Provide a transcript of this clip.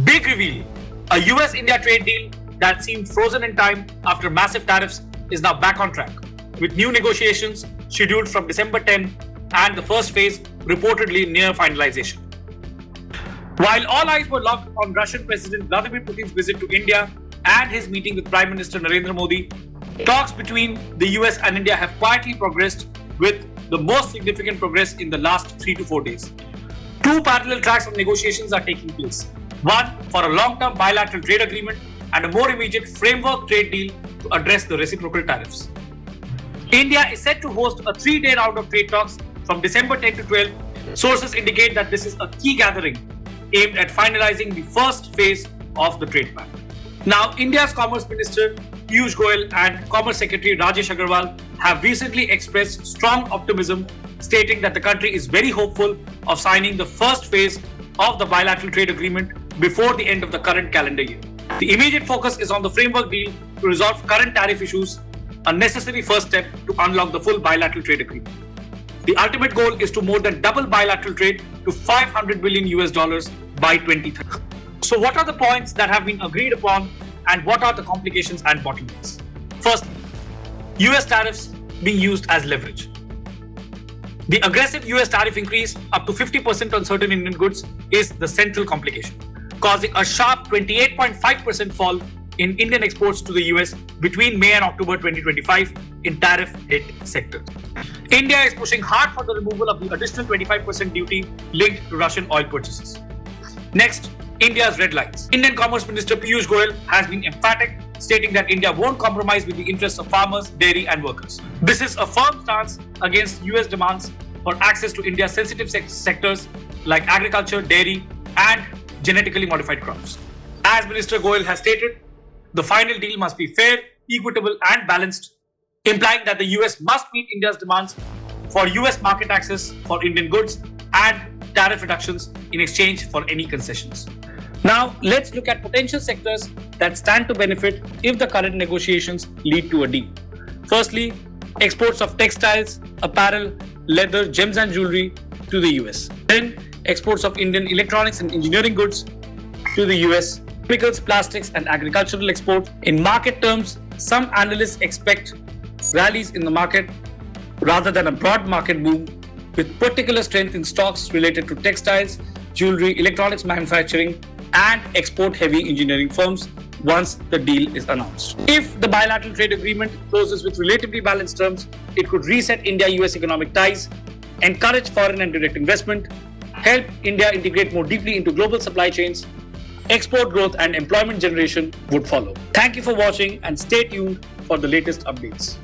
Big reveal. A US-India trade deal that seemed frozen in time after massive tariffs is now back on track, with new negotiations scheduled from December 10 and the first phase reportedly near finalization. While all eyes were locked on Russian President Vladimir Putin's visit to India and his meeting with Prime Minister Narendra Modi, talks between the US and India have quietly progressed, with the most significant progress in the last 3 to 4 days. Two parallel tracks of negotiations are taking place. One for a long-term bilateral trade agreement and a more immediate framework trade deal to address the reciprocal tariffs. India is set to host a 3-day round of trade talks from December 10 to 12. Sources indicate that this is a key gathering aimed at finalizing the first phase of the trade plan. Now, India's Commerce Minister Piyush Goyal and Commerce Secretary Rajesh Agarwal have recently expressed strong optimism, stating that the country is very hopeful of signing the first phase of the bilateral trade agreement before the end of the current calendar year. The immediate focus is on the framework deal to resolve current tariff issues, a necessary first step to unlock the full bilateral trade agreement. The ultimate goal is to more than double bilateral trade to $500 billion by 2030. So what are the points that have been agreed upon and what are the complications and bottlenecks? First, US tariffs being used as leverage. The aggressive US tariff increase up to 50% on certain Indian goods is the central complication, causing a sharp 28.5% fall in Indian exports to the US between May and October 2025 in tariff-hit sectors. India is pushing hard for the removal of the additional 25% duty linked to Russian oil purchases. Next, India's red lines. Indian Commerce Minister Piyush Goyal has been emphatic, stating that India won't compromise with the interests of farmers, dairy and workers. This is a firm stance against US demands for access to India's sensitive sectors like agriculture, dairy and genetically modified crops. As Minister Goyal has stated, the final deal must be fair, equitable and balanced, implying that the US must meet India's demands for US market access for Indian goods and tariff reductions in exchange for any concessions. Now, let's look at potential sectors that stand to benefit if the current negotiations lead to a deal. Firstly, exports of textiles, apparel, leather, gems and jewelry to the US. Then, exports of Indian electronics and engineering goods to the US. Chemicals, plastics and agricultural exports. In market terms, some analysts expect rallies in the market rather than a broad market boom, with particular strength in stocks related to textiles, jewelry, electronics manufacturing and export-heavy engineering firms once the deal is announced. If the bilateral trade agreement closes with relatively balanced terms, it could reset India-US economic ties, encourage foreign and direct investment, help India integrate more deeply into global supply chains. Export growth and employment generation would follow. Thank you for watching and stay tuned for the latest updates.